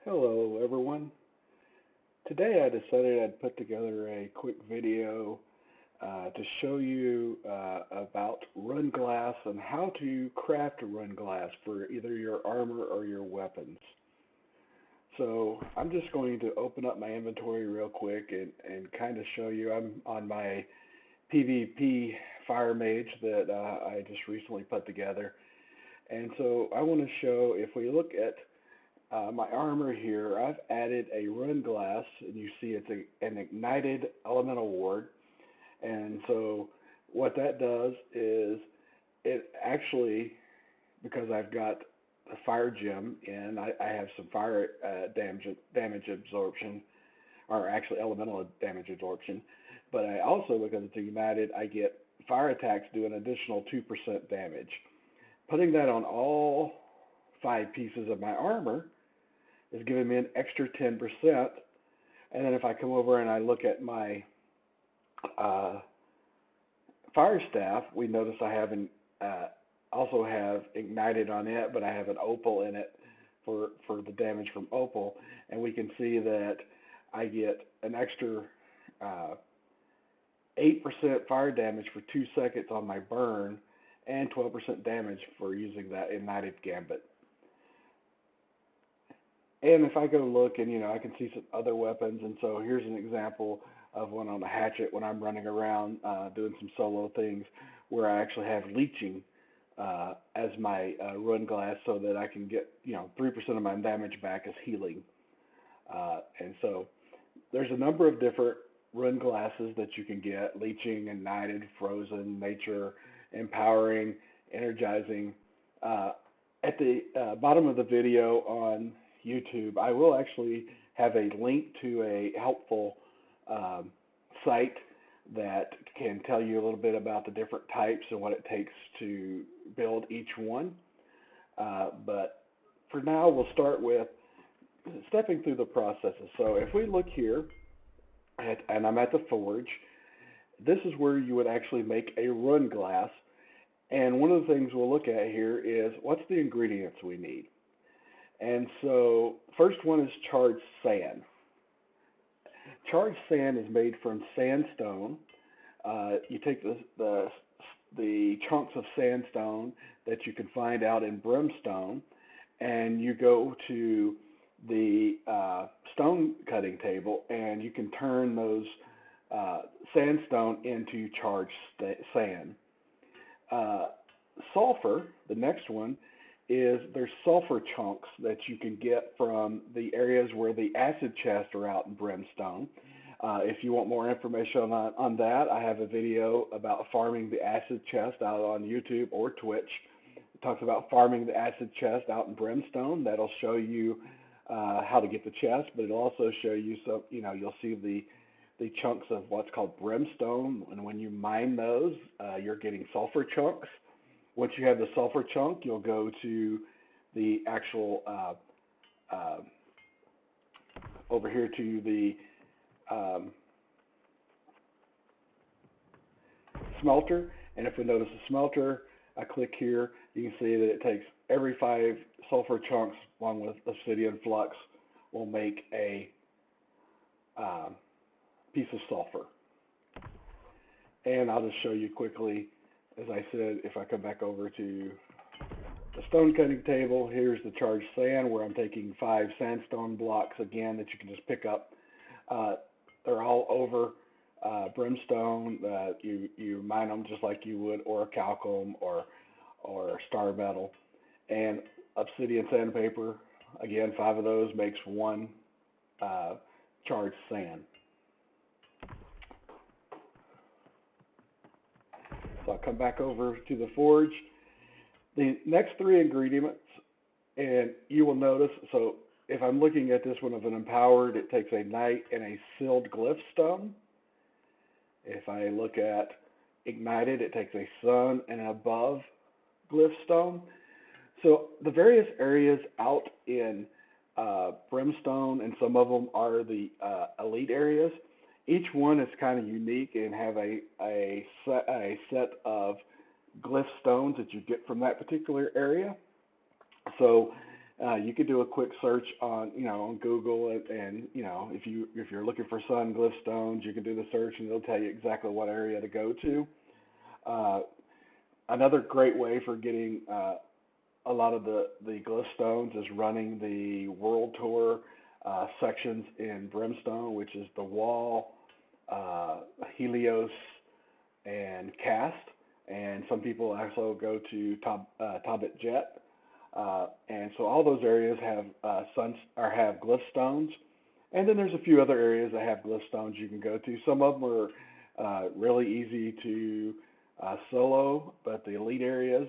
Hello everyone. Today I decided I'd put together a quick video to show you about Runeglass and how to craft a Runeglass for either your armor or your weapons. So I'm just going to open up my inventory real quick and kind of show you. I'm on my PvP Fire Mage that I just recently put together. And so I want to show, if we look at my armor here, I've added a run glass, and you see it's an ignited elemental ward. And so what that does is it actually, because I've got a fire gem and I have some fire damage absorption, or actually elemental damage absorption, but I also, because it's ignited, I get fire attacks do an additional 2% damage. Putting that on all 5 pieces of my armor is giving me an extra 10%. And then if I come over and I look at my uh, fire staff, we notice I have also have ignited on it, but I have an opal in it for the damage from opal, and we can see that I get an extra 8% fire damage for 2 seconds on my burn, and 12% damage for using that ignited gambit. And if I go look and, I can see some other weapons, and so here's an example of one on a hatchet when I'm running around doing some solo things where I actually have leeching as my run glass so that I can get, 3% of my damage back as healing. And so there's a number of different run glasses that you can get: leeching, ignited, frozen, nature, empowering, energizing. At the bottom of the video on YouTube, I will actually have a link to a helpful um, site that can tell you a little bit about the different types and what it takes to build each one. But for now, we'll start with stepping through the processes. So if we look here, and I'm at the forge, this is where you would actually make a run glass. And one of the things we'll look at here is what's the ingredients we need. And so first one is charged sand. Charged sand is made from sandstone. You take the chunks of sandstone that you can find out in brimstone, and you go to the stone cutting table, and you can turn those sandstone into charged sand. Uh, Sulfur, the next one, is there's sulfur chunks that you can get from the areas where the acid chests are out in brimstone. If you want more information on that, I have a video about farming the acid chest out on YouTube or Twitch. It talks about farming the acid chest out in brimstone. That'll show you how to get the chest, but it'll also show you some, you'll see the chunks of what's called brimstone, and when you mine those, you're getting sulfur chunks. Once you have the sulfur chunk, you'll go to the actual over here to the smelter, and if we notice the smelter, I click here, you can see that it takes every 5 sulfur chunks along with obsidian flux will make a piece of sulfur. And I'll just show you quickly, as I said, if I come back over to the stone cutting table, here's the charged sand where I'm taking 5 sandstone blocks again that you can just pick up. They're all over brimstone. You mine them just like you would orichalcum or star metal. And obsidian sandpaper, again, 5 of those makes 1 charged sand. So I'll come back over to the forge. The next 3 ingredients, and you will notice, so if I'm looking at this one of an empowered, it takes a knight and a sealed glyph stone. If I look at ignited, it takes a sun and an above glyph stone. So the various areas out in brimstone, and some of them are the elite areas, each one is kind of unique and have a set of glyph stones that you get from that particular area. So You could do a quick search on, on Google, and if you're looking for sun glyph stones, you can do the search, and it'll tell you exactly what area to go to. Uh, Another great way for getting a lot of the glyph stones is running the World Tour sections in Brimstone, which is the Wall, Helios, and Cast. And some people also go to Tobit Jet. And so all those areas have have glyph stones. And then there's a few other areas that have glyph stones you can go to. Some of them are really easy to solo, but the elite areas,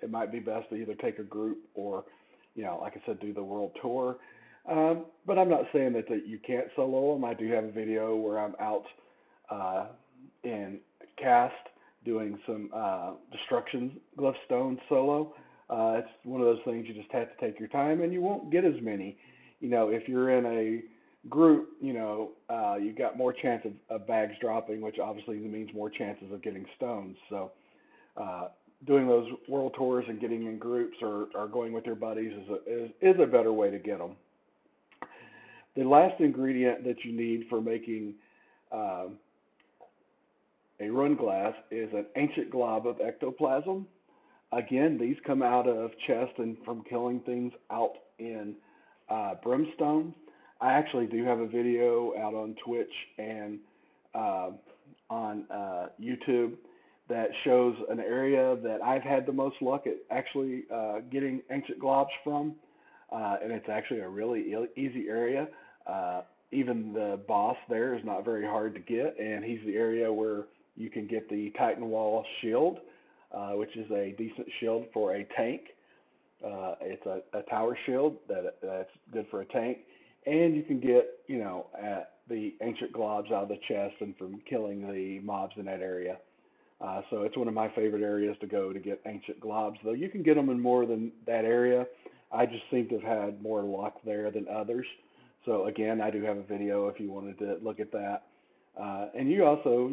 it might be best to either take a group or, like I said, do the world tour. But I'm not saying that you can't solo them. I do have a video where I'm out in Cast doing some destruction glyph stone solo. It's one of those things you just have to take your time, and you won't get as many. If you're in a group, you've got more chance of bags dropping, which obviously means more chances of getting stones. So doing those world tours and getting in groups or going with your buddies is a better way to get them. The last ingredient that you need for making a Runeglass is an ancient glob of ectoplasm. Again, these come out of chests and from killing things out in Brimstone. I actually do have a video out on Twitch and on YouTube that shows an area that I've had the most luck at actually getting ancient globs from, and it's actually a really easy area. Even the boss there is not very hard to get, and he's the area where you can get the Titan Wall shield, which is a decent shield for a tank. It's a tower shield that's good for a tank, and you can get the ancient globs out of the chest and from killing the mobs in that area. So it's one of my favorite areas to go to get ancient globs. Though you can get them in more than that area, I just seem to have had more luck there than others. So again, I do have a video if you wanted to look at that. And you also,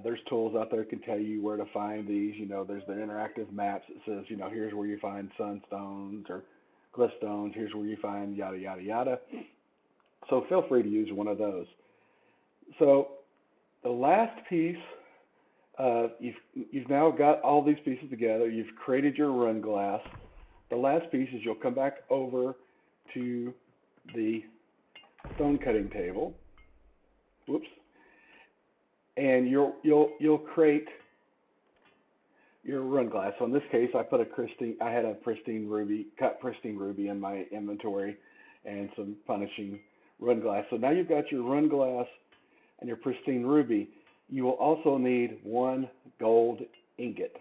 there's tools out there that can tell you where to find these. There's the interactive maps that says, here's where you find sunstones or glyph stones. Here's where you find yada, yada, yada. So feel free to use one of those. So the last piece, you've now got all these pieces together. You've created your Runeglass. The last piece is you'll come back over to the stone cutting table. Whoops. And you'll create your Runeglass. So in this case, I had a pristine ruby, cut pristine ruby in my inventory, and some punishing Runeglass. So now you've got your Runeglass and your pristine ruby. You will also need one gold ingot,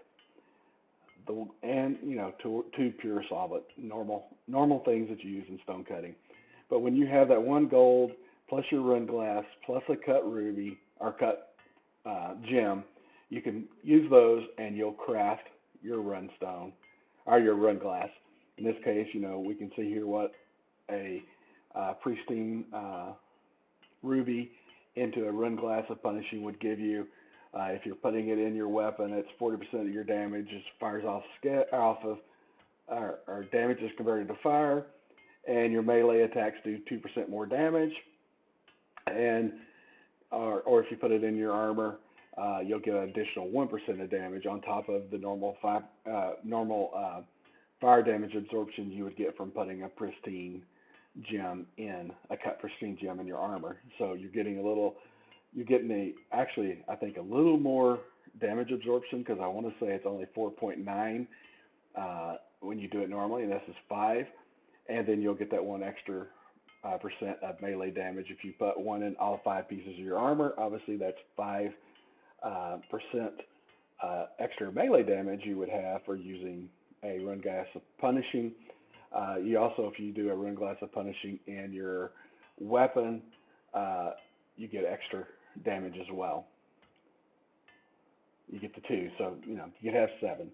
and two pure solvent, normal things that you use in stone cutting. But when you have that one gold plus your Runeglass plus a cut ruby or cut gem, you can use those and you'll craft your runestone or your Runeglass. In this case, we can see here what a pristine ruby into a Runeglass of punishing would give you. If you're putting it in your weapon, it's 40% of your damage is fires off of, or damage is converted to fire, and your melee attacks do 2% more damage. And or if you put it in your armor, you'll get an additional 1% of damage on top of the normal fire damage absorption you would get from putting a pristine gem in, a cut pristine gem in your armor. So you're getting I think a little more damage absorption, because I want to say it's only 4.9 when you do it normally, and this is 5. And then you'll get that 1 extra percent of melee damage if you put one in all 5 pieces of your armor. Obviously, that's 5% extra melee damage you would have for using a Runeglass of punishing. You also, if you do a Runeglass of punishing in your weapon, you get extra damage as well. You get the 2, so you could have 7.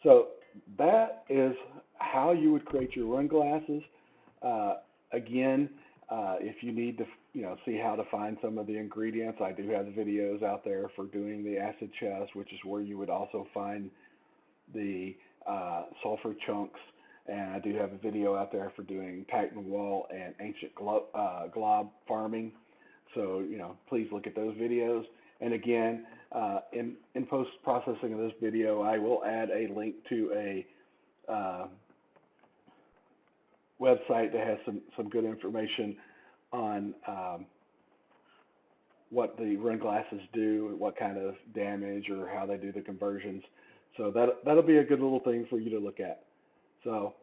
So that is how you would create your Runeglasses. Again, if you need to, see how to find some of the ingredients, I do have videos out there for doing the acid chest, which is where you would also find the sulfur chunks And I do have a video out there for doing Titan wall and ancient glob farming. So, please look at those videos. And again, in post processing of this video, I will add a link to a website that has some good information on what the Runeglasses do, what kind of damage or how they do the conversions. So that'll be a good little thing for you to look at. So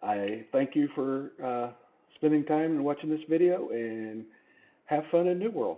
I thank you for spending time and watching this video, and have fun in New World.